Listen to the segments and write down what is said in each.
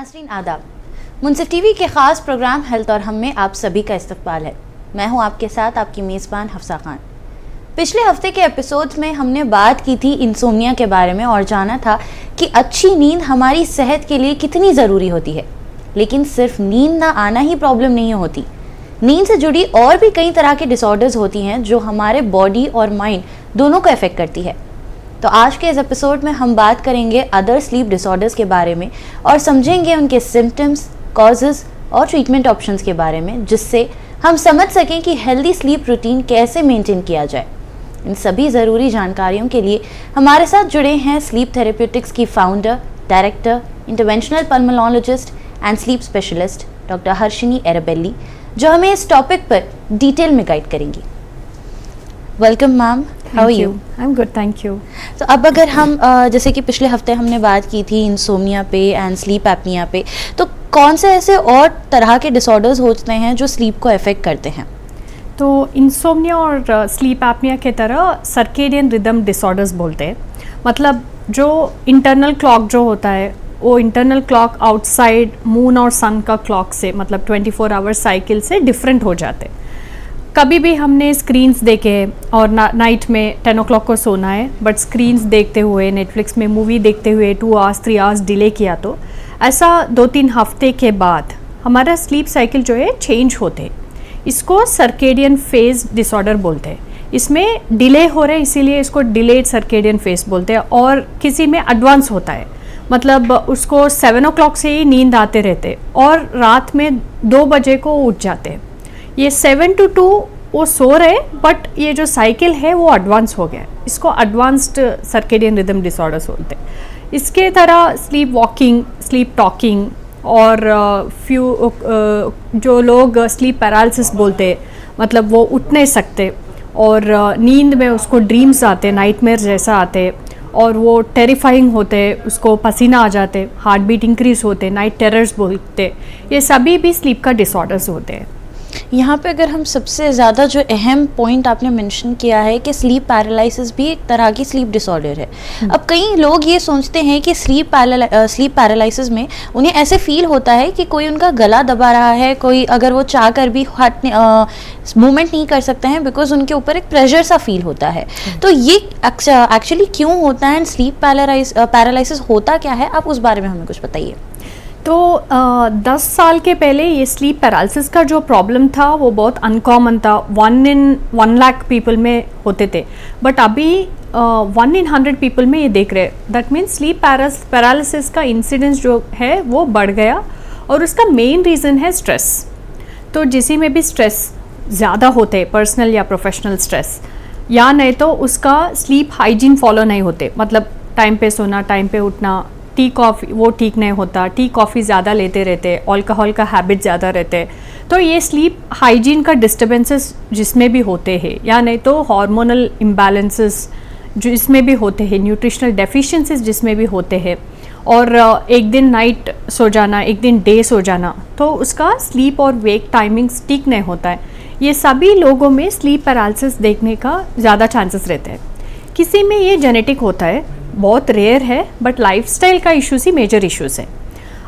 नाज़रीन आदाब, मुनसिफ टीवी के ख़ास प्रोग्राम हेल्थ और हम में आप सभी का इस्तकबाल है। मैं हूं आपके साथ आपकी मेज़बान हफ्सा खान। पिछले हफ्ते के एपिसोड्स में हमने बात की थी इंसोम्निया के बारे में और जाना था कि अच्छी नींद हमारी सेहत के लिए कितनी ज़रूरी होती है। लेकिन सिर्फ नींद ना आना ही प्रॉब्लम नहीं होती, नींद से जुड़ी और भी कई तरह के डिसऑर्डर्स होती हैं जो हमारे बॉडी और माइंड दोनों को अफेक्ट करती है। तो आज के इस एपिसोड में हम बात करेंगे अदर स्लीप डिसऑर्डर्स के बारे में और समझेंगे उनके सिम्टम्स, कॉजेज़ और ट्रीटमेंट ऑप्शंस के बारे में, जिससे हम समझ सकें कि हेल्दी स्लीप रूटीन कैसे मेंटेन किया जाए। इन सभी ज़रूरी जानकारियों के लिए हमारे साथ जुड़े हैं स्लीप थेरेप्यूटिक्स की founder, director, interventional pulmonologist and sleep specialist doctor Harshini Erabelli, जो हमें इस टॉपिक पर डिटेल में गाइड करेंगी। Welcome ma'am, how are you? I am good, thank you. तो अब अगर हम जैसे कि पिछले हफ्ते हमने बात की थी इंसोम्निया पे एंड स्लीप एपनिया पे, तो कौन से ऐसे और तरह के डिसऑर्डर्स होते हैं जो स्लीप को अफेक्ट करते हैं? तो इंसोम्निया और स्लीप एपनिया के तरह सर्केडियन रिदम डिसऑर्डर्स बोलते हैं। मतलब जो इंटरनल क्लॉक जो होता है, वो इंटरनल क्लॉक आउटसाइड मून और सन का क्लॉक से, मतलब 24 आवर साइकिल से डिफरेंट हो जाते हैं। कभी भी हमने स्क्रीन्स देखे और नाइट में 10 o'clock को सोना है, बट स्क्रीन्स देखते हुए, नेटफ्लिक्स में मूवी देखते हुए 2 hours 3 hours डिले किया, तो ऐसा 2-3 हफ्ते के बाद हमारा स्लीप साइकिल जो है चेंज होते हैं। इसको सर्केडियन फेज डिसऑर्डर बोलते हैं। इसमें डिले हो रहे हैं, इसीलिए इसको डिलेड सर्केडियन फेज बोलते हैं। और किसी में एडवांस होता है, मतलब उसको 7 o'clock से ही नींद आते रहते और रात में 2 बजे को उठ जाते हैं। ये 7 to 2 वो सो रहे, बट ये जो साइकिल है वो एडवांस हो गया है। इसको एडवांस्ड सर्केडियन रिदम डिसऑर्डर्स बोलते हैं। इसके तरह स्लीप वॉकिंग, स्लीप टॉकिंग और जो लोग स्लीप पैरालिसिस बोलते हैं, मतलब वो उठ नहीं सकते और नींद में उसको ड्रीम्स आते, नाइटमेयर जैसा आते और वो टेरिफाइंग होते, उसको पसीना आ जाते, हार्ट बीट इंक्रीज होते, नाइट टेरर्स बोलते, ये सभी भी स्लीप का डिसऑर्डर्स होते हैं। यहाँ पे अगर हम सबसे ज़्यादा जो अहम पॉइंट आपने मेंशन किया है कि स्लीप पैरालिसिस भी एक तरह की स्लीप डिसऑर्डर है। अब कई लोग ये सोचते हैं कि स्लीप पैरालिसिस में उन्हें ऐसे फील होता है कि कोई उनका गला दबा रहा है, कोई अगर वो चाह कर भी मूवमेंट नहीं कर सकते हैं बिकॉज उनके ऊपर एक प्रेशर सा फील होता है। तो ये एक्चुअली क्यों होता है एंड स्लीप पैरालिसिस होता क्या है, आप उस बारे में हमें कुछ बताइए। तो 10 साल के पहले ये स्लीप पैरालिसिस का जो प्रॉब्लम था वो बहुत अनकॉमन था। 1 in 1 lakh पीपल में होते थे, बट अभी 1 in 100 पीपल में ये देख रहे हैं। दैट मीन्स स्लीप पैरालिसिस का इंसिडेंस जो है वो बढ़ गया और उसका मेन रीज़न है स्ट्रेस। तो जिसी में भी स्ट्रेस ज़्यादा होते हैं, पर्सनल या प्रोफेशनल स्ट्रेस, या नहीं तो उसका स्लीप हाइजीन फॉलो नहीं होते, मतलब टाइम पे सोना, टाइम पे उठना, टी कॉफ़ी वो ठीक नहीं होता, टी कॉफ़ी ज़्यादा लेते रहते, अल्कोहल का हैबिट ज़्यादा रहते, तो ये स्लीप हाइजीन का डिस्टर्बेंसेस जिसमें भी होते हैं, या नहीं तो हार्मोनल इम्बैलेंसेस जिसमें भी होते हैं, न्यूट्रिशनल डेफिशिएंसीज जिसमें भी होते हैं, और एक दिन नाइट सो जाना, एक दिन डे सो जाना, तो उसका स्लीप और वेक टाइमिंग्स ठीक नहीं होता है। ये सभी लोगों में स्लीप पैरालिसिस देखने का ज़्यादा चांसेस रहते हैं। किसी में ये जेनेटिक होता है, बहुत रेयर है, बट लाइफस्टाइल का इश्यूज ही मेजर इश्यूज है।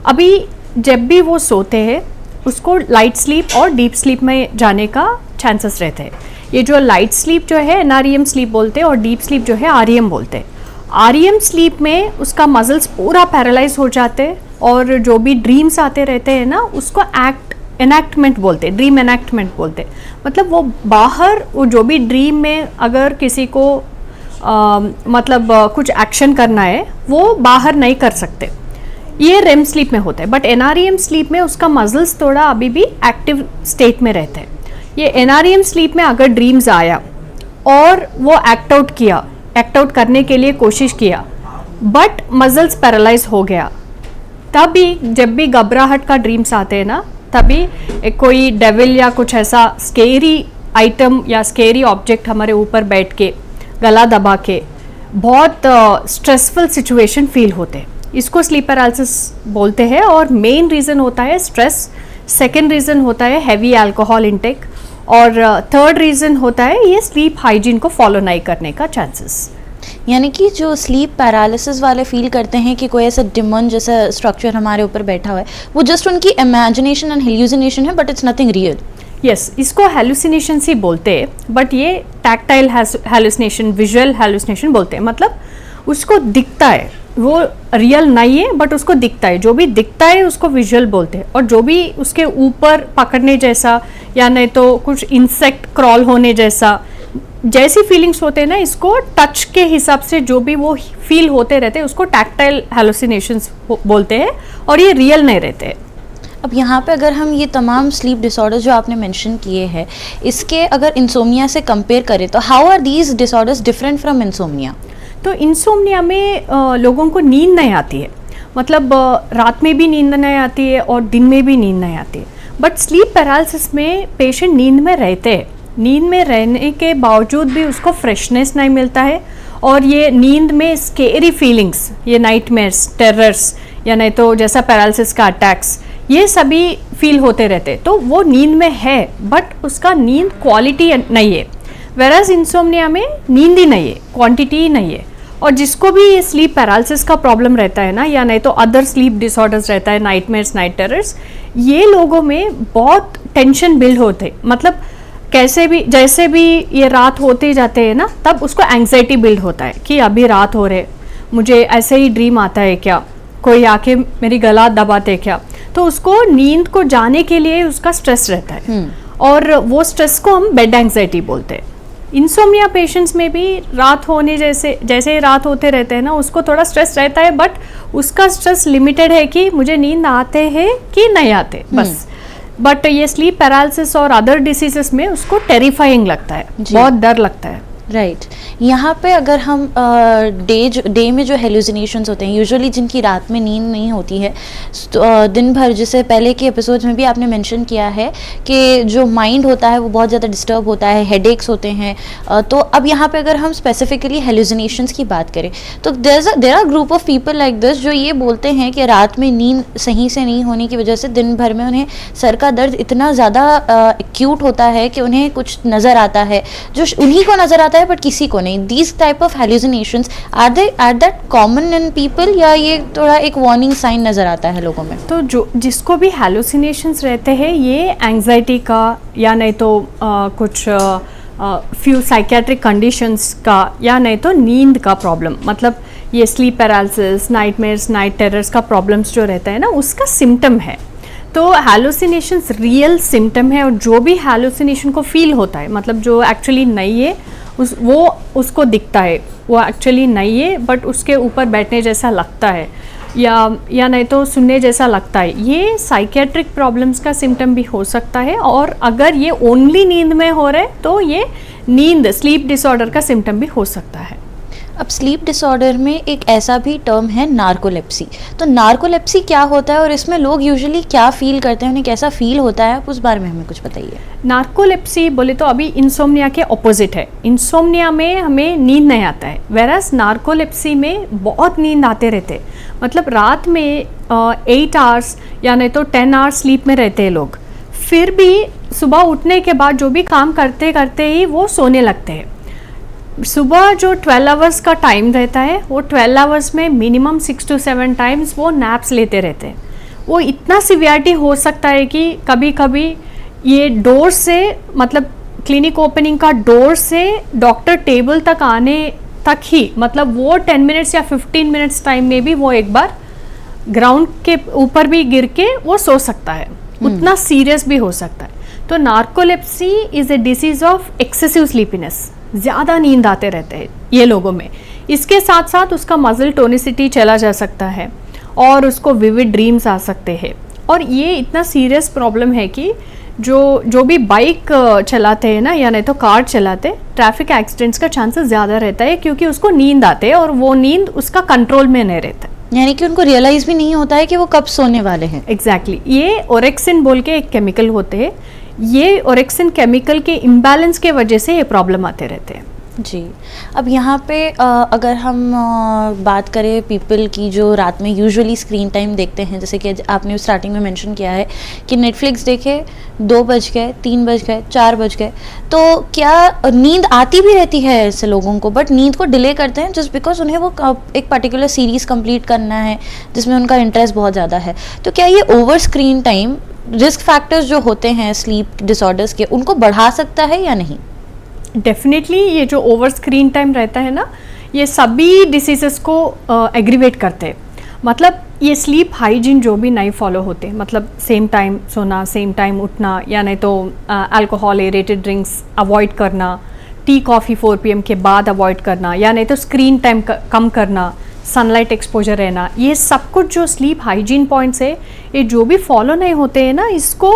अभी जब भी वो सोते हैं उसको लाइट स्लीप और डीप स्लीप में जाने का चांसेस रहते हैं। ये जो लाइट स्लीप जो है NREM स्लीप बोलते हैं और डीप स्लीप जो है REM बोलते हैं। REM स्लीप में उसका मसल्स पूरा पैरालाइज हो जाते हैं और जो भी ड्रीम्स आते रहते हैं ना, उसको एनैक्टमेंट बोलते हैं, ड्रीम एनैक्टमेंट बोलते हैं। मतलब वो बाहर, वो जो भी ड्रीम में अगर किसी को कुछ एक्शन करना है वो बाहर नहीं कर सकते, ये REM स्लीप में होता है। बट NREM स्लीप में उसका मसल्स थोड़ा अभी भी एक्टिव स्टेट में रहते हैं। ये NREM स्लीप में अगर ड्रीम्स आया और वो एक्ट आउट करने के लिए कोशिश किया, बट मसल्स पैरालाइज हो गया, तभी जब भी घबराहट का ड्रीम्स आते हैं ना, तभी कोई डेविल या कुछ ऐसा स्केरी आइटम या स्केरी ऑब्जेक्ट हमारे ऊपर बैठ के गला दबा के बहुत स्ट्रेसफुल सिचुएशन फील होते हैं, इसको स्लीप पैरालिसिस बोलते हैं। और मेन रीज़न होता है स्ट्रेस, सेकेंड रीज़न होता है हैवी अल्कोहल इंटेक और थर्ड रीज़न होता है ये स्लीप हाइजीन को फॉलो नहीं करने का चांसेस। यानी कि जो स्लीप पैरालिसिस वाले फील करते हैं कि कोई ऐसा डिमन जैसा स्ट्रक्चर हमारे ऊपर बैठा हुआ है, वो जस्ट उनकी इमेजिनेशन एंड हेल्यूसिनेशन है, but it's nothing real. Yes, इसको हेलुसिनेशन ही बोलते हैं, बट ये टैक्टाइल हेलुसिनेशन, विजुअल हेलुसिनेशन बोलते हैं। मतलब उसको दिखता है, वो रियल नहीं है बट उसको दिखता है, जो भी दिखता है उसको विजुअल बोलते हैं। और जो भी उसके ऊपर पकड़ने जैसा या नहीं तो कुछ इंसेक्ट क्रॉल होने जैसा जैसी फीलिंग्स होते हैं ना, इसको टच के हिसाब से जो भी वो फील होते रहते हैं उसको टैक्टाइल हेलुसिनेशंस बोलते हैं, और ये रियल नहीं रहते। अब यहाँ पे अगर हम ये तमाम स्लीप डिसऑर्डर्स जो आपने मेंशन किए हैं, इसके अगर इंसोम्निया से कंपेयर करें तो how are these disorders different from insomnia? तो इंसोम्निया में लोगों को नींद नहीं आती है, मतलब रात में भी नींद नहीं आती है और दिन में भी नींद नहीं आती है। बट स्लीप पैरालिसिस में पेशेंट नींद में रहते हैं, नींद में रहने के बावजूद भी उसको फ्रेशनेस नहीं मिलता है, और ये नींद में स्केरी फीलिंग्स, ये नाइटमेयर्स, टेरर्स या नहीं तो जैसा पैरालिसिस का अटैक्स, ये सभी फील होते रहते। तो वो नींद में है बट उसका नींद क्वालिटी नहीं है, वेराज इंसोम्निया में नींद ही नहीं है, क्वांटिटी ही नहीं है। और जिसको भी ये स्लीप पैरालिसिस का प्रॉब्लम रहता है ना, या नहीं तो अदर स्लीप डिसऑर्डर्स रहता है, नाइटमेयर्स, नाइट टेरर्स, ये लोगों में बहुत टेंशन बिल्ड होते, मतलब कैसे भी जैसे भी ये रात होते जाते हैं ना, तब उसको एंग्जाइटी बिल्ड होता है कि अभी रात हो रहे, मुझे ऐसे ही ड्रीम आता है क्या, कोई आके मेरी गला दबाते क्या, तो उसको नींद को जाने के लिए उसका स्ट्रेस रहता है, और वो स्ट्रेस को हम बेड एंग्जाइटी बोलते हैं। इंसोम्निया पेशेंट्स में भी रात होने जैसे रात होते रहते हैं ना, उसको थोड़ा स्ट्रेस रहता है, बट उसका स्ट्रेस लिमिटेड है कि मुझे नींद आते हैं कि नहीं आते, बस। बट ये स्लीप पैरालिसिस और अदर डिसीजेस में उसको टेरिफाइंग लगता है, बहुत डर लगता है। राइट यहाँ पे अगर हम डे में जो हेलुसिनेशंस होते हैं, यूजुअली जिनकी रात में नींद नहीं होती है, तो दिन भर, जैसे पहले के एपिसोड्स में भी आपने मेंशन किया है कि जो माइंड होता है वो बहुत ज़्यादा डिस्टर्ब होता है, हेडेक्स होते हैं। तो अब यहाँ पे अगर हम स्पेसिफिकली हेलुसिनेशंस की बात करें तो there are group of people like this जो ये बोलते हैं कि रात में नींद सही से नहीं होने की वजह से दिन भर में उन्हें सर का दर्द इतना ज़्यादा एक्यूट होता है कि उन्हें कुछ नज़र आता है, जो उन्हीं को नज़र आता है बट किसी को नहीं। These type of hallucinations are that common in people, या ये थोड़ा एक वार्निंग साइन नजर आता है लोगों में? तो जो जिसको भी hallucinations रहते हैं, ये एंग्जाइटी का या नहीं तो कुछ फ्यू साइकेट्रिक कंडीशंस का या नहीं तो नींद का प्रॉब्लम, मतलब ये sleep paralysis, nightmares, night terrors का प्रॉब्लम्स जो रहता है ना, उसका सिम्टम है। तो हैलुसिनेशंस रियल सिम्टम है, और जो भी हैलुसिनेशन को फील होता है, मतलब जो एक्चुअली नहीं है वो उसको दिखता है, वो एक्चुअली नहीं है बट उसके ऊपर बैठने जैसा लगता है, या नहीं तो सुनने जैसा लगता है, ये साइकेट्रिक प्रॉब्लम्स का सिम्टम भी हो सकता है। और अगर ये ओनली नींद में हो रहा है तो ये नींद स्लीप डिसऑर्डर का सिम्टम भी हो सकता है। अब स्लीप डिसऑर्डर में एक ऐसा भी टर्म है नार्कोलेप्सी, तो नार्कोलेप्सी क्या होता है और इसमें लोग यूजुअली क्या फील करते हैं, उन्हें कैसा फील होता है, आप उस बारे में हमें कुछ बताइए। नार्कोलेप्सी बोले तो अभी इंसोम्निया के ऑपोजिट है। इंसोम्निया में हमें नींद नहीं आता है, वेरास नार्कोलेप्सी में बहुत नींद आते रहते, मतलब रात में 8 आवर्स या नहीं तो 10 आवर्स स्लीप में रहते हैं लोग, फिर भी सुबह उठने के बाद जो भी काम करते करते ही वो सोने लगते हैं। सुबह जो 12 आवर्स का टाइम रहता है, वो 12 आवर्स में मिनिमम 6 to 7 टाइम्स वो नैप्स लेते रहते हैं। वो इतना सिवियरिटी हो सकता है कि कभी कभी ये डोर से, मतलब क्लिनिक ओपनिंग का डोर से डॉक्टर टेबल तक आने तक ही, मतलब वो 10 मिनट्स या 15 मिनट्स टाइम में भी वो एक बार ग्राउंड के ऊपर भी गिर के वो सो सकता है, उतना सीरियस भी हो सकता है। तो narcolepsy is a disease of excessive sleepiness, ज़्यादा नींद आते रहते हैं ये लोगों में। इसके साथ साथ उसका मसल टोनिसिटी चला जा सकता है और उसको विविड ड्रीम्स आ सकते हैं। और ये इतना सीरियस प्रॉब्लम है कि जो भी बाइक चलाते हैं ना, या नहीं तो कार चलाते, ट्रैफिक एक्सीडेंट्स का चांसेस ज़्यादा रहता है, क्योंकि उसको नींद आते हैं और वो नींद उसका कंट्रोल में नहीं रहता, यानी कि उनको रियलाइज भी नहीं होता है कि वो कब सोने वाले हैं। एग्जैक्टली ये ओरेक्सिन बोल के एक केमिकल होते हैं, ये ओरेक्सिन केमिकल के इम्बैलेंस के वजह से ये प्रॉब्लम आते रहते हैं। जी। अब यहाँ पे अगर हम बात करें पीपल की जो रात में यूजुअली स्क्रीन टाइम देखते हैं, जैसे कि आपने स्टार्टिंग में मेंशन किया है कि नेटफ्लिक्स देखे 2 बज गए, 3 बज गए, 4 बज गए, तो क्या नींद आती भी रहती है ऐसे लोगों को, बट नींद को डिले करते हैं जस्ट बिकॉज उन्हें वो एक पर्टिकुलर सीरीज़ कंप्लीट करना है जिसमें उनका इंटरेस्ट बहुत ज़्यादा है। तो क्या ये over screen time risk factors जो होते हैं स्लीप डिसऑर्डर्स के, उनको बढ़ा सकता है या नहीं? डेफिनेटली ये जो ओवर स्क्रीन टाइम रहता है ना, ये सभी डिसीजेस को एग्रीवेट करते हैं। मतलब ये स्लीप हाइजीन जो भी नहीं फॉलो होते, मतलब सेम टाइम सोना, सेम टाइम उठना, या नहीं तो अल्कोहल एरेटेड ड्रिंक्स अवॉइड करना, टी कॉफ़ी 4 PM के बाद अवॉइड करना, या नहीं तो स्क्रीन टाइम कम करना, सनलाइट एक्सपोजर रहना, ये सब कुछ जो स्लीप हाइजीन पॉइंट्स है, ये जो भी फॉलो नहीं होते हैं ना, इसको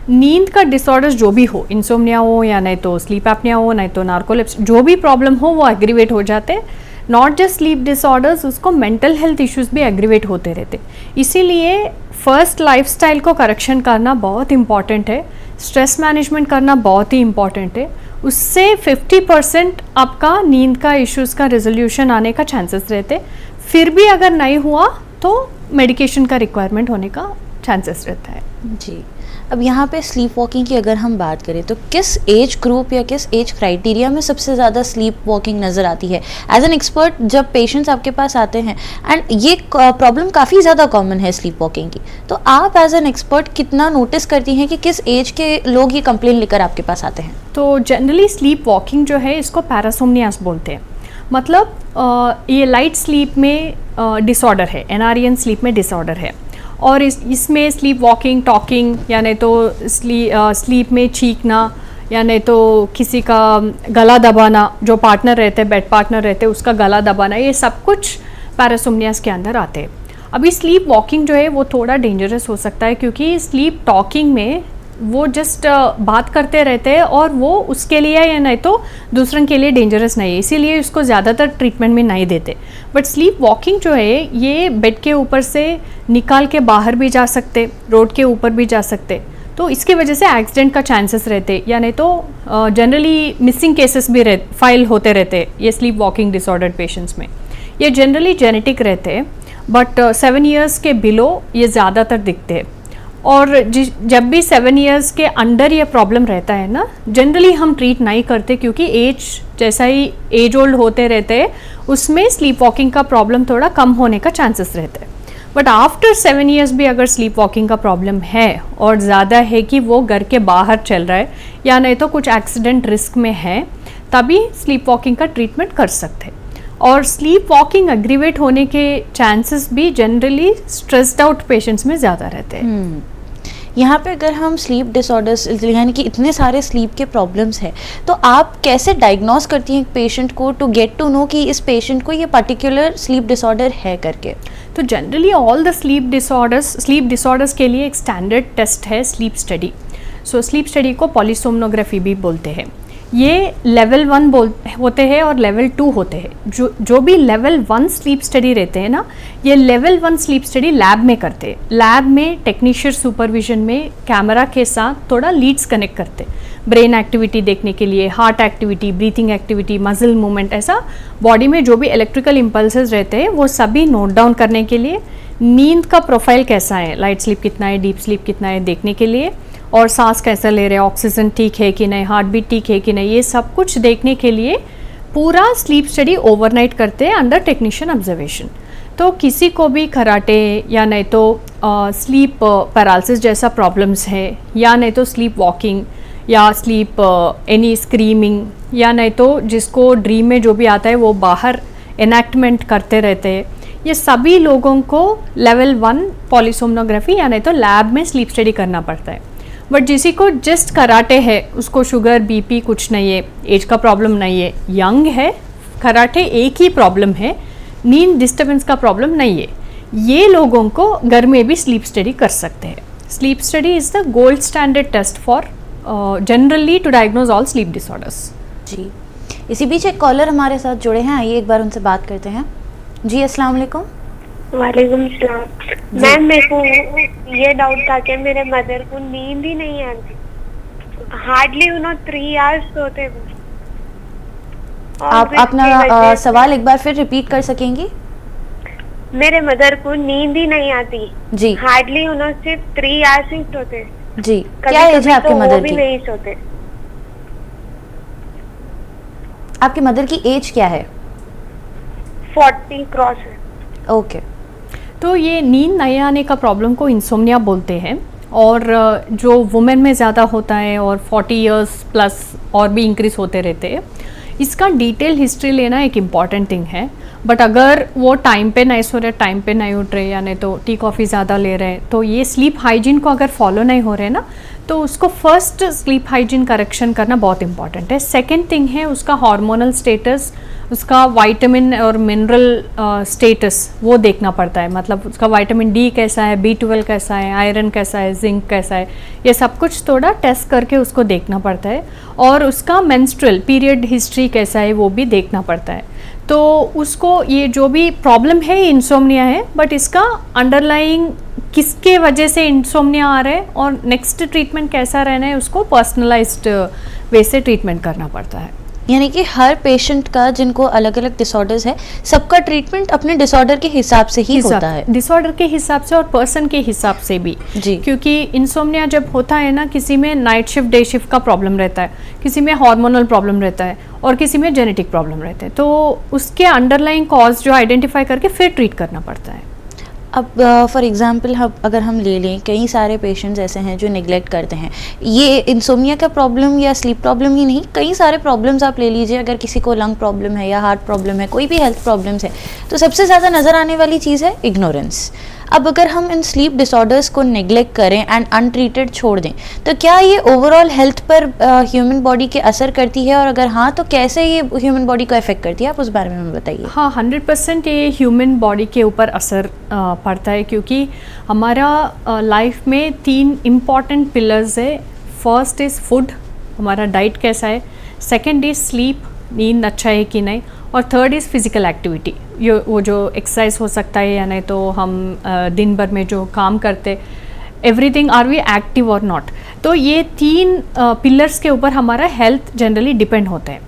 नींद का डिसऑर्डर्स जो भी हो, इंसोम्निया हो या नहीं तो स्लीप एपनिया हो, नहीं तो नार्कोलेप्स, जो भी प्रॉब्लम हो वो एग्रीवेट हो जाते हैं। नॉट जस्ट स्लीप डिसऑर्डर्स, उसको मेंटल हेल्थ इश्यूज भी एग्रीवेट होते रहते। इसीलिए फर्स्ट लाइफस्टाइल को करेक्शन करना बहुत इंपॉर्टेंट है, स्ट्रेस मैनेजमेंट करना बहुत ही इंपॉर्टेंट है। उससे 50% आपका नींद का इश्यूज़ का रेजोल्यूशन आने का चांसेस रहते। फिर भी अगर नहीं हुआ तो मेडिकेशन का रिक्वायरमेंट होने का चांसेस रहता है। जी। अब यहाँ पे स्लीप वॉकिंग की अगर हम बात करें तो किस एज ग्रुप या किस एज क्राइटेरिया में सबसे ज़्यादा स्लीप वॉकिंग नज़र आती है? एज एन एक्सपर्ट जब पेशेंट्स आपके पास आते हैं, एंड ये प्रॉब्लम काफ़ी ज़्यादा कॉमन है स्लीप वॉकिंग की, तो आप एज एन एक्सपर्ट कितना नोटिस करती हैं कि किस एज के लोग ये कंप्लेन लेकर आपके पास आते हैं? तो जनरली स्लीप वॉकिंग जो है इसको पैरासोमनियास बोलते हैं। मतलब ये लाइट स्लीप में डिसऑर्डर है, NREM स्लीप में डिसऑर्डर है, और इसमें स्लीप वॉकिंग, टॉकिंग, या नहीं तो स्लीप में चीखना, या नहीं तो किसी का गला दबाना, जो पार्टनर रहते हैं, बेड पार्टनर रहते हैं, उसका गला दबाना, ये सब कुछ पैरासोमनियास के अंदर आते हैं। अभी स्लीप वॉकिंग जो है वो थोड़ा डेंजरस हो सकता है, क्योंकि स्लीप टॉकिंग में वो जस्ट बात करते रहते हैं और वो उसके लिए या नहीं तो दूसरों के लिए डेंजरस नहीं है, इसीलिए उसको ज़्यादातर ट्रीटमेंट में नहीं देते। बट स्लीप वॉकिंग जो है ये बेड के ऊपर से निकाल के बाहर भी जा सकते, रोड के ऊपर भी जा सकते, तो इसके वजह से एक्सीडेंट का चांसेस रहते, या नहीं तो जनरली मिसिंग केसेस भी फाइल होते रहते ये स्लीप वॉकिंग डिसऑर्डर्ड पेशेंट्स में। ये जनरली जेनेटिक रहते हैं, बट 7 ईयर्स के बिलो ये ज़्यादातर दिखते हैं। और जब भी 7 ईयर्स के अंडर ये प्रॉब्लम रहता है ना, जनरली हम ट्रीट नहीं करते, क्योंकि एज जैसा ही एज ओल्ड होते रहते हैं उसमें स्लीप वॉकिंग का प्रॉब्लम थोड़ा कम होने का चांसेस रहते हैं। बट आफ्टर 7 ईयर्स भी अगर स्लीप वॉकिंग का प्रॉब्लम है और ज़्यादा है कि वो घर के बाहर चल रहा है या नहीं तो कुछ एक्सीडेंट रिस्क में है, तभी स्लीप वॉकिंग का ट्रीटमेंट कर सकते हैं। और स्लीप वॉकिंग एग्रीवेट होने के चांसेस भी जनरली स्ट्रेस्ड आउट पेशेंट्स में ज़्यादा रहते हैं। यहाँ पे अगर हम स्लीप डिसऑर्डर्स यानी कि इतने सारे स्लीप के प्रॉब्लम्स हैं, तो आप कैसे डायग्नोस करती हैं पेशेंट को टू गेट टू नो कि इस पेशेंट को ये पर्टिकुलर स्लीप डिसऑर्डर है करके? तो generally all the sleep disorders के लिए एक स्टैंडर्ड टेस्ट है sleep study. So sleep study को पॉलीसोमनोग्राफी भी बोलते हैं। ये लेवल 1 होते हैं और लेवल 2 होते हैं। जो भी लेवल 1 स्लीप स्टडी रहते हैं ना, ये लेवल 1 स्लीप स्टडी लैब में करते हैं। लैब में टेक्नीशियन सुपरविजन में कैमरा के साथ थोड़ा लीड्स कनेक्ट करते हैं, ब्रेन एक्टिविटी देखने के लिए, heart activity, breathing activity, muscle movement, ऐसा बॉडी में जो भी इलेक्ट्रिकल इम्पल्सेस रहते हैं वो सभी नोट डाउन करने के लिए, नींद का प्रोफाइल कैसा है, लाइट स्लीप कितना है, डीप स्लीप कितना है देखने के लिए, और सांस कैसा ले रहे हैं, ऑक्सीजन ठीक है कि नहीं, हार्ट बीट ठीक है कि नहीं, ये सब कुछ देखने के लिए पूरा स्लीप स्टडी ओवरनाइट करते हैं अंडर टेक्नीशियन ऑब्जर्वेशन। तो किसी को भी कराटे या नहीं तो स्लीप पैरालिसिस जैसा प्रॉब्लम्स है, या नहीं तो स्लीप वॉकिंग या स्लीप एनी स्क्रीमिंग, या नहीं तो जिसको ड्रीम में जो भी आता है वो बाहर एनैक्टमेंट करते रहते हैं, ये सभी लोगों को लेवल 1 पॉलीसोमनोग्राफी या नहीं तो लैब में स्लीप स्टडी करना पड़ता है। बट जिसी को जस्ट कराटे है, उसको शुगर बीपी कुछ नहीं है, एज का प्रॉब्लम नहीं है, यंग है, कराटे एक ही प्रॉब्लम है, नींद डिस्टर्बेंस का प्रॉब्लम नहीं है, ये लोगों को घर में भी स्लीप स्टडी कर सकते हैं। Sleep study is the gold standard test for generally to diagnose all sleep disorders. जी, इसी बीच एक कॉलर हमारे साथ जुड़े हैं, आइए एक बार उनसे बात करते हैं। जी अस्सलाम वालेकुम। वालेकुम सलाम। मैम, मेरे को ये डाउट था कि मेरे मदर को नींद ही नहीं आती, हार्डली 3 आवर्स सोते। आप अपना सवाल एक बार फिर रिपीट कर सकेंगी? मेरे मदर को नींद ही नहीं आती जी हार्डली, उन्होंने सिर्फ 3 आवर्स ही सोते। जी। कभी क्या एज कभी है आपके तो वो मदर भी की? नहीं सोते। आपकी मदर की एज क्या है? 40 क्रॉस है। ओके। तो ये नींद नहीं आने का प्रॉब्लम को इंसोम्निया बोलते हैं, और जो वुमेन में ज़्यादा होता है और 40 इयर्स प्लस और भी इंक्रीज होते रहते हैं। इसका डिटेल हिस्ट्री लेना एक इम्पॉर्टेंट थिंग है, बट अगर वो टाइम पे नहीं सो रहे, टाइम पे नहीं उठ रहे, या नहीं तो टी कॉफ़ी ज़्यादा ले रहे हैं, तो ये स्लीप हाइजीन को अगर फॉलो नहीं हो रहे ना, तो उसको फर्स्ट स्लीप हाइजीन करेक्शन करना बहुत इंपॉर्टेंट है। सेकेंड थिंग है उसका हार्मोनल स्टेटस, उसका विटामिन और मिनरल स्टेटस वो देखना पड़ता है। मतलब उसका विटामिन डी कैसा है, B12 कैसा है, आयरन कैसा है, जिंक कैसा है, ये सब कुछ थोड़ा टेस्ट करके उसको देखना पड़ता है। और उसका मेंस्ट्रुअल पीरियड हिस्ट्री कैसा है वो भी देखना पड़ता है। तो उसको ये जो भी प्रॉब्लम है इंसोम्निया है, बट इसका अंडरलाइंग किसके वजह से इंसोम्निया आ रहा है और नेक्स्ट ट्रीटमेंट कैसा रहना है, उसको पर्सनलाइज्ड वे से ट्रीटमेंट करना पड़ता है। यानी कि हर पेशेंट का, जिनको अलग अलग डिसऑर्डर्स है, सबका ट्रीटमेंट अपने डिसऑर्डर के हिसाब से ही होता है। डिसऑर्डर के हिसाब से और पर्सन के हिसाब से भी जी। क्योंकि इंसोम्निया जब होता है ना, किसी में नाइट शिफ्ट डे शिफ्ट का प्रॉब्लम रहता है, किसी में हार्मोनल प्रॉब्लम रहता है और किसी में जेनेटिक प्रॉब्लम रहते हैं। तो उसके अंडरलाइंग कॉज जो आइडेंटिफाई करके फिर ट्रीट करना पड़ता है। अब फॉर एग्जांपल अगर हम ले लें, कई सारे पेशेंट्स ऐसे हैं जो नेग्लेक्ट करते हैं। ये इंसोम्निया का प्रॉब्लम या स्लीप प्रॉब्लम ही नहीं, कई सारे प्रॉब्लम्स आप ले लीजिए। अगर किसी को लंग प्रॉब्लम है या हार्ट प्रॉब्लम है, कोई भी हेल्थ प्रॉब्लम्स है, तो सबसे ज़्यादा नज़र आने वाली चीज़ है इग्नोरेंस। अब अगर हम इन स्लीप डिसऑर्डर्स को नेग्लेक्ट करें एंड अनट्रीटेड छोड़ दें, तो क्या ये ओवरऑल हेल्थ पर ह्यूमन बॉडी के असर करती है, और अगर हाँ तो कैसे ये ह्यूमन बॉडी को अफेक्ट करती है, आप उस बारे में हमें बताइए। हाँ, 100% ये ह्यूमन बॉडी के ऊपर असर पड़ता है, क्योंकि हमारा लाइफ में 3 इम्पॉर्टेंट पिलर्स है। फर्स्ट इज़ फूड, हमारा डाइट कैसा है, सेकंड इज़ स्लीप, नींद अच्छा है कि नहीं, और थर्ड इज़ फिज़िकल एक्टिविटी, वो जो एक्सरसाइज हो सकता है या नहीं, तो हम दिन भर में जो काम करते, एवरीथिंग आर वी एक्टिव और नॉट। तो ये 3 पिलर्स के ऊपर हमारा हेल्थ जनरली डिपेंड होता है।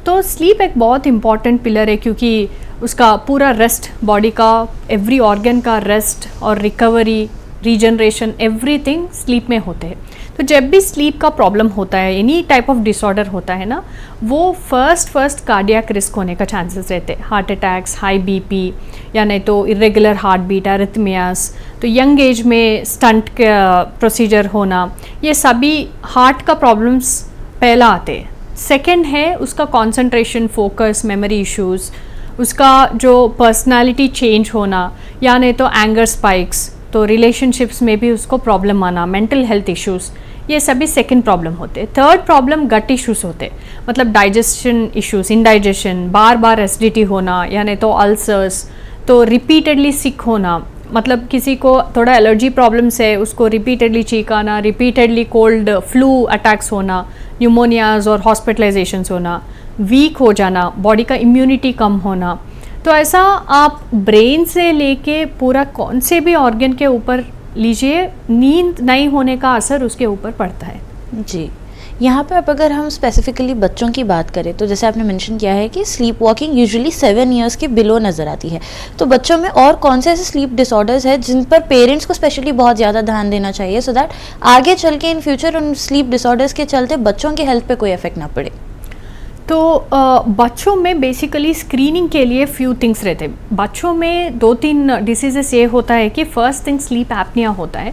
तो स्लीप एक बहुत इंपॉर्टेंट पिलर है, क्योंकि उसका पूरा रेस्ट, बॉडी का एवरी ऑर्गन का रेस्ट और रिकवरी, रीजनरेशन, एवरीथिंग स्लीप में होते हैं। तो जब भी स्लीप का प्रॉब्लम होता है, एनी टाइप ऑफ डिसऑर्डर होता है ना, वो फर्स्ट कार्डियक रिस्क होने का चांसेस रहते हैं। हार्ट अटैक्स, हाई बीपी, या नहीं तो इरेगुलर हार्ट बीट, अरिथमियास, तो यंग एज में स्टंट का प्रोसीजर होना, ये सभी हार्ट का प्रॉब्लम्स पहला आते हैं। सेकेंड है उसका कॉन्सेंट्रेशन, फोकस, मेमोरी इश्यूज़, उसका जो पर्सनालिटी चेंज होना, या नहीं तो एंगर स्पाइक्स, तो रिलेशनशिप्स में भी उसको प्रॉब्लम आना, मेंटल हेल्थ इश्यूज़, ये सभी सेकंड प्रॉब्लम होते हैं। थर्ड प्रॉब्लम गट इश्यूज़ होते हैं, मतलब डाइजेशन इश्यूज़, इंडाइजेशन, बार बार एसिडिटी होना, या नहीं तो अल्सर्स, तो रिपीटेडली सिक होना, मतलब किसी को थोड़ा एलर्जी प्रॉब्लम्स है, उसको रिपीटेडली चीख आना, रिपीटेडली कोल्ड फ्लू अटैक्स होना, न्यूमोनियाज और हॉस्पिटलाइजेशंस होना, वीक हो जाना, बॉडी का इम्यूनिटी कम होना। तो ऐसा आप ब्रेन से लेके पूरा कौन से भी ऑर्गन के ऊपर लीजिए, नींद नहीं होने का असर उसके ऊपर पड़ता है। जी, यहाँ पे अब अगर हम स्पेसिफिकली बच्चों की बात करें, तो जैसे आपने मेंशन किया है कि स्लीप वॉकिंग यूजुअली 7 इयर्स के बिलो नज़र आती है, तो बच्चों में और कौन से ऐसे स्लीप डिसऑर्डर्स है जिन पर पेरेंट्स को स्पेशली बहुत ज़्यादा ध्यान देना चाहिए, सो दैट आगे चल के इन फ्यूचर उन स्लीप डिसऑर्डर्स के चलते बच्चों के हेल्थ पे कोई इफेक्ट ना पड़े? तो बच्चों में बेसिकली स्क्रीनिंग के लिए फ्यू थिंग्स रहते हैं। बच्चों में 2-3 डिसीजेस ये होता है कि फर्स्ट थिंग स्लीप एपनिया होता है।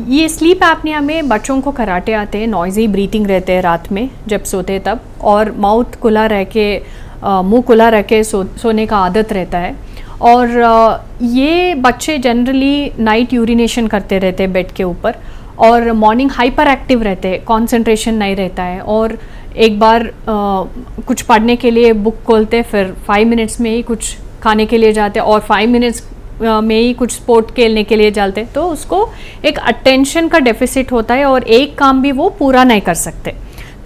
ये स्लीप एपनिया में बच्चों को कराटे आते हैं, नॉइजी ब्रीथिंग रहते हैं रात में जब सोते तब, और माउथ खुला रह के, मुंह खुला रह के सोने का आदत रहता है। और ये बच्चे जनरली नाइट यूरिनेशन करते रहते हैं बेड के ऊपर, और मॉर्निंग हाइपर एक्टिव रहते हैं, कॉन्सेंट्रेशन नहीं रहता है, और एक बार कुछ पढ़ने के लिए बुक खोलते, फिर 5 मिनट्स में ही कुछ खाने के लिए जाते, और 5 मिनट्स में ही कुछ स्पोर्ट खेलने के लिए जाते, तो उसको एक अटेंशन का डेफिसिट होता है और एक काम भी वो पूरा नहीं कर सकते।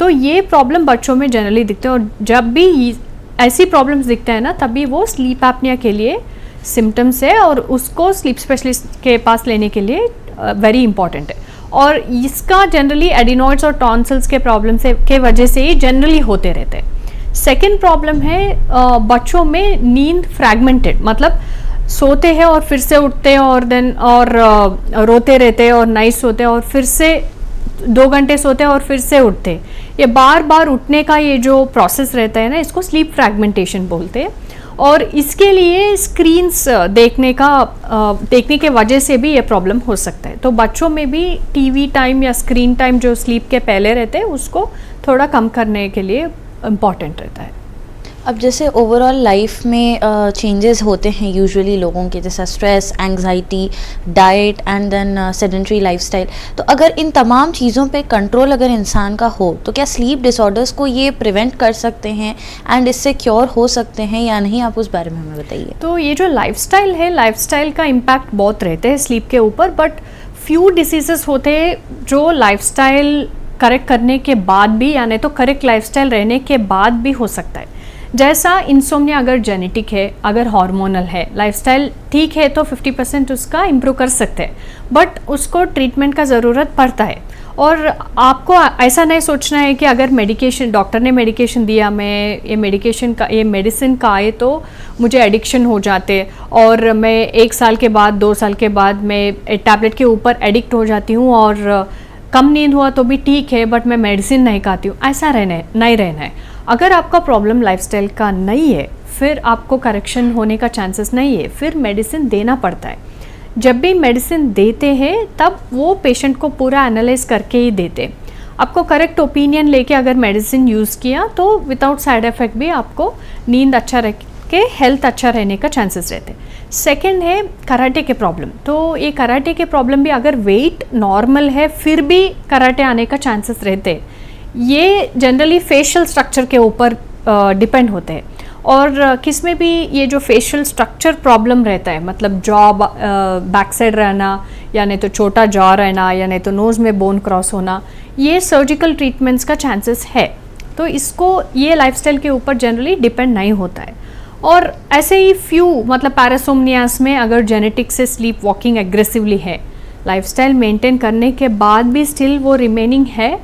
तो ये प्रॉब्लम बच्चों में जनरली दिखते हैं, और जब भी ऐसी प्रॉब्लम्स दिखते हैं ना, तभी वो स्लीप एपनिया के लिए सिम्टम्स है, और उसको स्लीप स्पेशलिस्ट के पास लेने के लिए वेरी इंपॉर्टेंट है। और इसका जनरली एडिनॉइड्स और टॉन्सिल्स के प्रॉब्लम से के वजह से ही जनरली होते रहते हैं। सेकेंड प्रॉब्लम है बच्चों में नींद फ्रैगमेंटेड, मतलब सोते हैं और फिर से उठते हैं और देन रोते रहते हैं और नहीं सोते और फिर से 2 घंटे सोते हैं और फिर से उठते हैं। ये बार बार उठने का ये जो प्रोसेस रहता है ना, इसको स्लीप फ्रैगमेंटेशन बोलते हैं। और इसके लिए स्क्रीन्स देखने के वजह से भी ये प्रॉब्लम हो सकता है। तो बच्चों में भी टीवी टाइम या स्क्रीन टाइम जो स्लीप के पहले रहते हैं उसको थोड़ा कम करने के लिए इम्पॉर्टेंट रहता है। अब जैसे ओवरऑल लाइफ में चेंजेस होते हैं यूजुअली लोगों के, जैसा stress, anxiety, diet and then sedentary lifestyle. तो अगर इन तमाम चीज़ों पे कंट्रोल अगर इंसान का हो तो क्या स्लीप डिसऑर्डर्स को ये प्रिवेंट कर सकते हैं एंड इससे क्योर हो सकते हैं या नहीं, आप उस बारे में हमें बताइए। तो ये जो लाइफस्टाइल है, लाइफस्टाइल का इम्पैक्ट बहुत रहते हैं स्लीप के ऊपर, बट फ्यू डिसीजेस होते हैं जो लाइफस्टाइल करेक्ट करने के बाद भी, यानी तो करेक्ट लाइफस्टाइल रहने के बाद भी हो सकता है। जैसा इंसोम्निया अगर जेनेटिक है, अगर हार्मोनल है, लाइफस्टाइल ठीक है तो 50% उसका इम्प्रूव कर सकते हैं, बट उसको ट्रीटमेंट का ज़रूरत पड़ता है। और आपको ऐसा नहीं सोचना है कि अगर मेडिकेशन, डॉक्टर ने मेडिकेशन दिया, मैं ये मेडिसिन का आए तो मुझे एडिक्शन हो जाते और मैं 1 साल के बाद 2 साल के बाद मैं टैबलेट के ऊपर एडिक्ट हो जाती हूँ और कम नींद हुआ तो भी ठीक है बट मैं मेडिसिन नहीं खाती हूँ, ऐसा नहीं रहना है। अगर आपका प्रॉब्लम लाइफस्टाइल का नहीं है, फिर आपको करेक्शन होने का चांसेस नहीं है, फिर मेडिसिन देना पड़ता है। जब भी मेडिसिन देते हैं तब वो पेशेंट को पूरा एनालाइज करके ही देते। आपको करेक्ट ओपिनियन लेके अगर मेडिसिन यूज़ किया तो विदाउट साइड इफ़ेक्ट भी आपको नींद अच्छा रह के हेल्थ अच्छा रहने का चांसेस रहते। सेकेंड है कराटे के प्रॉब्लम। तो ये कराटे के प्रॉब्लम भी, अगर वेट नॉर्मल है फिर भी कराटे आने का चांसेस रहते। ये जनरली फेशियल स्ट्रक्चर के ऊपर डिपेंड होते हैं और किस में भी ये जो फेशियल स्ट्रक्चर प्रॉब्लम रहता है, मतलब जॉ बैक साइड रहना या नहीं तो छोटा जॉ रहना या नहीं तो नोज़ में बोन क्रॉस होना, ये सर्जिकल ट्रीटमेंट्स का चांसेस है। तो इसको ये लाइफस्टाइल के ऊपर जनरली डिपेंड नहीं होता है। और ऐसे ही फ्यू, मतलब पैरासोमनियास में अगर जेनेटिक से स्लीप वॉकिंग एग्रेसिवली है, लाइफस्टाइल मेंटेन करने के बाद भी स्टिल वो रिमेनिंग है,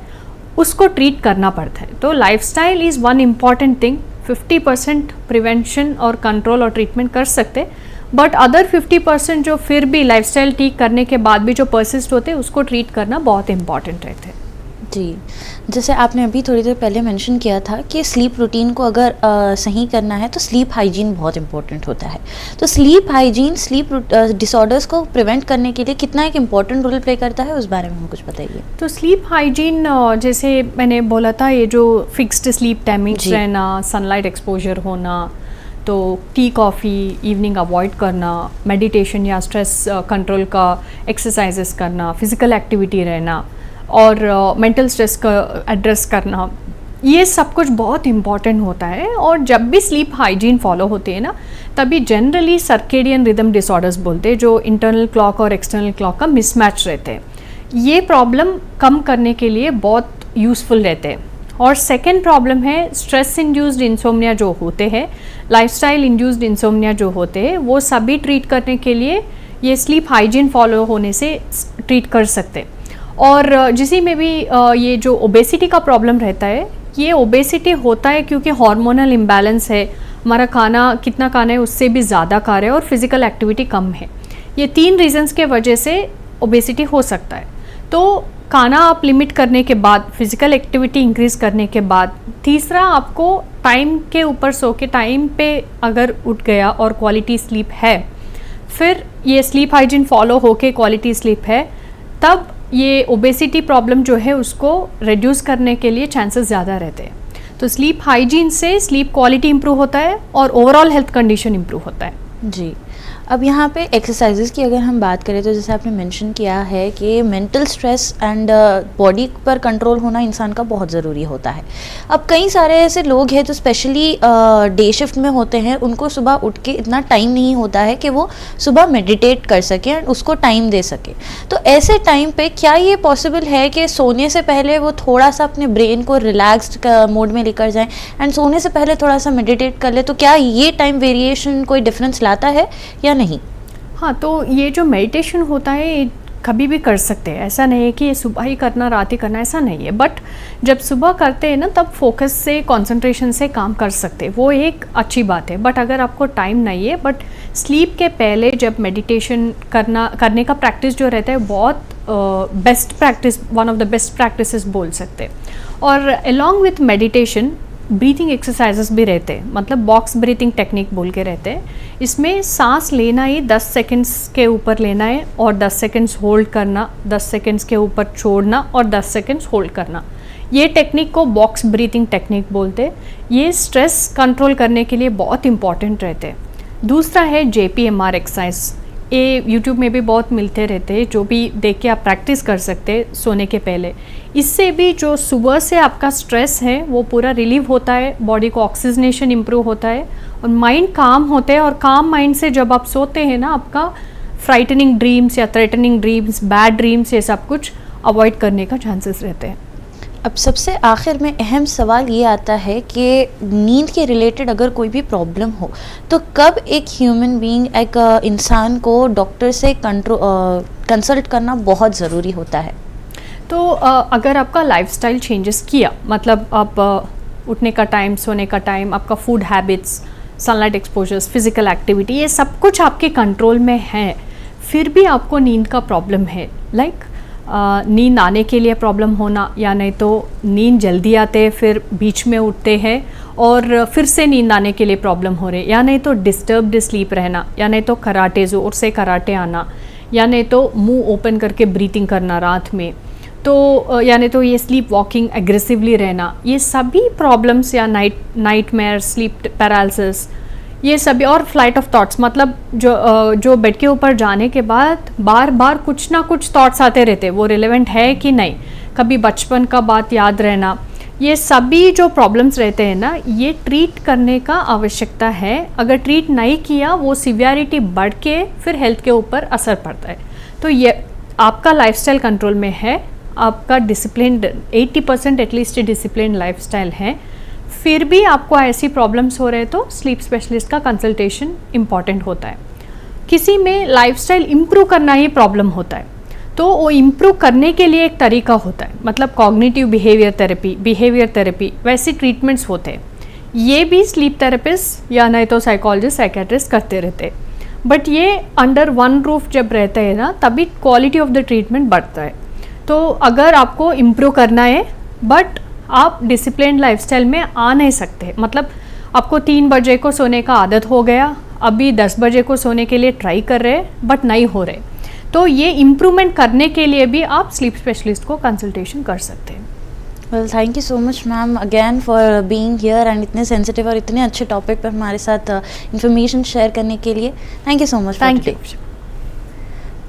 उसको ट्रीट करना पड़ता है। तो lifestyle is one important thing. 50% prevention और कंट्रोल और ट्रीटमेंट कर सकते, बट अदर 50% जो फिर भी लाइफस्टाइल ठीक करने के बाद भी जो परसिस्ट होते हैं उसको ट्रीट करना बहुत इम्पॉर्टेंट रहते हैं। जी, जैसे आपने अभी थोड़ी देर पहले मेंशन किया था कि स्लीप रूटीन को अगर सही करना है तो स्लीप हाइजीन बहुत इंपॉर्टेंट होता है। तो स्लीप हाइजीन स्लीप डिसऑर्डर्स को प्रिवेंट करने के लिए कितना एक इम्पॉर्टेंट रोल प्ले करता है, उस बारे में हम कुछ बताइए। तो स्लीप हाइजीन, जैसे मैंने बोला था, ये जो फिक्स्ड स्लीप टाइमिंग्स रहना, सनलाइट एक्सपोजर होना, तो टी कॉफ़ी इवनिंग अवॉइड करना, मेडिटेशन या स्ट्रेस कंट्रोल का एक्सरसाइजेस करना, फिज़िकल एक्टिविटी रहना और मेंटल स्ट्रेस का एड्रेस करना, ये सब कुछ बहुत इम्पॉर्टेंट होता है। और जब भी स्लीप हाइजीन फॉलो होते हैं ना, तभी जनरली सर्केडियन रिदम डिसऑर्डर्स बोलते हैं, जो इंटरनल क्लॉक और एक्सटर्नल क्लॉक का मिसमैच रहते हैं, ये प्रॉब्लम कम करने के लिए बहुत यूज़फुल रहते हैं। और सेकेंड प्रॉब्लम है स्ट्रेस इंड्यूस्ड इंसोम्निया जो होते हैं, लाइफस्टाइल इंड्यूस्ड इंसोम्निया जो होते हैं, वो सभी ट्रीट करने के लिए ये स्लीप हाइजीन फॉलो होने से ट्रीट कर सकते। और जिसी में भी ये जो ओबेसिटी का प्रॉब्लम रहता है, ये ओबेसिटी होता है क्योंकि हार्मोनल इम्बैलेंस है, हमारा खाना कितना खाना है उससे भी ज़्यादा खा रहे हैं और फिज़िकल एक्टिविटी कम है। ये 3 रीजंस के वजह से ओबेसिटी हो सकता है। तो खाना आप लिमिट करने के बाद, फिज़िकल एक्टिविटी इंक्रीज़ करने के बाद, तीसरा आपको टाइम के ऊपर सो के टाइम पे अगर उठ गया और क्वालिटी स्लीप है, फिर ये स्लीप हाइजीन फॉलो होके क्वालिटी स्लीप है, तब ये ओबेसिटी प्रॉब्लम जो है उसको रिड्यूस करने के लिए चांसेस ज़्यादा रहते हैं। तो स्लीप हाइजीन से स्लीप क्वालिटी इंप्रूव होता है और ओवरऑल हेल्थ कंडीशन इंप्रूव होता है। जी, अब यहाँ पे एक्सरसाइजेज की अगर हम बात करें तो जैसे आपने मेंशन किया है कि मेंटल स्ट्रेस एंड बॉडी पर कंट्रोल होना इंसान का बहुत ज़रूरी होता है। अब कई सारे ऐसे लोग हैं जो स्पेशली डे शिफ्ट में होते हैं, उनको सुबह उठ के इतना टाइम नहीं होता है कि वो सुबह मेडिटेट कर सकें एंड उसको टाइम दे सकें। तो ऐसे टाइम पे क्या ये पॉसिबल है कि सोने से पहले वो थोड़ा सा अपने ब्रेन को रिलैक्स्ड मोड में लेकर जाएँ एंड सोने से पहले थोड़ा सा मेडिटेट कर ले? तो क्या ये टाइम वेरिएशन कोई डिफरेंस लाता है या नहीं? हाँ, तो ये जो मेडिटेशन होता है कभी भी कर सकते हैं, ऐसा नहीं है कि ये सुबह ही करना रात ही करना, ऐसा नहीं है। बट जब सुबह करते हैं ना तब फोकस से कंसंट्रेशन से काम कर सकते हैं, वो एक अच्छी बात है। बट अगर आपको टाइम नहीं है, बट स्लीप के पहले जब मेडिटेशन करने का प्रैक्टिस जो रहता है बहुत best practice, one of the best practices बोल सकते हैं। और along with meditation breathing exercises भी रहते हैं, मतलब बॉक्स ब्रीथिंग टेक्निक बोल के रहते हैं। इसमें सांस लेना ही 10 सेकंड्स के ऊपर लेना है और 10 सेकंड्स होल्ड करना, 10 सेकंड्स के ऊपर छोड़ना और 10 सेकंड्स होल्ड करना। ये टेक्निक को बॉक्स ब्रीथिंग टेक्निक बोलते हैं। ये स्ट्रेस कंट्रोल करने के लिए बहुत इंपॉर्टेंट रहते हैं। दूसरा है JPMR एक्सरसाइज, ये यूट्यूब में भी बहुत मिलते रहते हैं, जो भी देख के आप प्रैक्टिस कर सकते हैं सोने के पहले। इससे भी जो सुबह से आपका स्ट्रेस है वो पूरा रिलीव होता है, बॉडी को ऑक्सीजनेशन इम्प्रूव होता है और माइंड काम होता है। और काम माइंड से जब आप सोते हैं ना, आपका फ्राइटनिंग ड्रीम्स या थ्रेटनिंग ड्रीम्स, बैड ड्रीम्स, ये सब कुछ अवॉइड करने का चांसेस रहते हैं। अब सबसे आखिर में अहम सवाल ये आता है कि नींद के रिलेटेड अगर कोई भी प्रॉब्लम हो तो कब एक ह्यूमन बीइंग, एक इंसान को डॉक्टर से कंसल्ट करना बहुत ज़रूरी होता है? तो अगर आपका लाइफस्टाइल चेंजेस किया, मतलब आप उठने का टाइम, सोने का टाइम, आपका food habits, sunlight exposures, physical activity, ये सब कुछ आपके कंट्रोल में है, फिर भी आपको नींद का प्रॉब्लम है, लाइक नींद आने के लिए प्रॉब्लम होना, या नहीं तो नींद जल्दी आते फिर बीच में उठते हैं और फिर से नींद आने के लिए प्रॉब्लम हो रही है, या नहीं तो डिस्टर्ब्ड स्लीप रहना, या नहीं तो कराटे, ज़ोर से कराटे आना, या नहीं तो मुंह ओपन करके ब्रीथिंग करना रात में, तो या नहीं तो ये स्लीप वॉकिंग एग्रेसिवली रहना, ये सभी प्रॉब्लम्स, या नाइटमेयर, स्लीप पैरालिसिस, ये सभी, और फ्लाइट ऑफ थॉट्स, मतलब जो बेड के ऊपर जाने के बाद बार बार कुछ ना कुछ थॉट्स आते रहते हैं, वो रिलेवेंट है कि नहीं, कभी बचपन का बात याद रहना, ये सभी जो प्रॉब्लम्स रहते हैं ना, ये ट्रीट करने का आवश्यकता है। अगर ट्रीट नहीं किया वो सिवियरिटी बढ़ के फिर हेल्थ के ऊपर असर पड़ता है। तो ये आपका लाइफस्टाइल कंट्रोल में है, आपका डिसिप्लिन 80% एटलीस्ट डिसिप्लिन लाइफस्टाइल है, फिर भी आपको ऐसी प्रॉब्लम्स हो रहे तो स्लीप स्पेशलिस्ट का कंसल्टेशन इम्पॉर्टेंट होता है। किसी में लाइफस्टाइल इम्प्रूव करना ही प्रॉब्लम होता है, तो वो इम्प्रूव करने के लिए एक तरीका होता है, मतलब कॉग्निटिव बिहेवियर थेरेपी, वैसे ट्रीटमेंट्स होते हैं। ये भी स्लीप थेरेपिस्ट या नहीं तो साइकोलॉजिस्ट, साइकेट्रिस्ट करते रहते हैं। बट ये अंडर वन रूफ जब रहते हैं ना, तभी क्वालिटी ऑफ द ट्रीटमेंट बढ़ता है। तो अगर आपको इम्प्रूव करना है बट आप डिसिप्लिन लाइफस्टाइल में आ नहीं सकते, मतलब आपको 3 बजे को सोने का आदत हो गया, अभी 10 बजे को सोने के लिए ट्राई कर रहे हैं बट नहीं हो रहे, तो ये इम्प्रूवमेंट करने के लिए भी आप स्लीप स्पेशलिस्ट को कंसल्टेशन कर सकते हैं। Well, thank you so much ma'am again for being here and इतने सेंसिटिव और इतने अच्छे टॉपिक पर हमारे साथ इंफॉर्मेशन शेयर करने के लिए। Thank you so much. Thank you.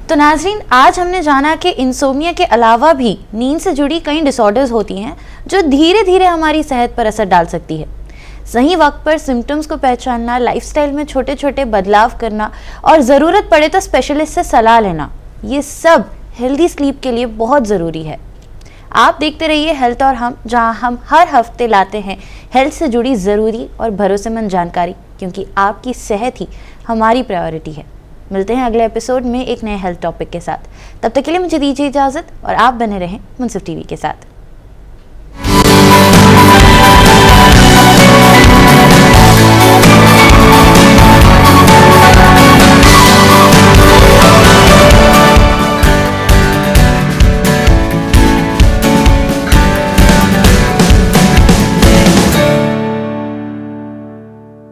तो नाज़रीन, आज हमने जाना कि इंसोम्निया के अलावा भी नींद से जुड़ी कई डिसऑर्डर्स होती हैं जो धीरे धीरे हमारी सेहत पर असर डाल सकती है। सही वक्त पर सिम्टम्स को पहचानना, लाइफस्टाइल में छोटे छोटे बदलाव करना और ज़रूरत पड़े तो स्पेशलिस्ट से सलाह लेना, ये सब हेल्दी स्लीप के लिए बहुत ज़रूरी है। आप देखते रहिए हेल्थ और हम, जहां हम हर हफ्ते लाते हैं हेल्थ से जुड़ी ज़रूरी और भरोसेमंद जानकारी, क्योंकि आपकी सेहत ही हमारी प्रायोरिटी है। मिलते हैं अगले एपिसोड में एक नए हेल्थ टॉपिक के साथ। तब तक के लिए मुझे दीजिए इजाज़त और आप बने रहें मुनसिफ टीवी के साथ।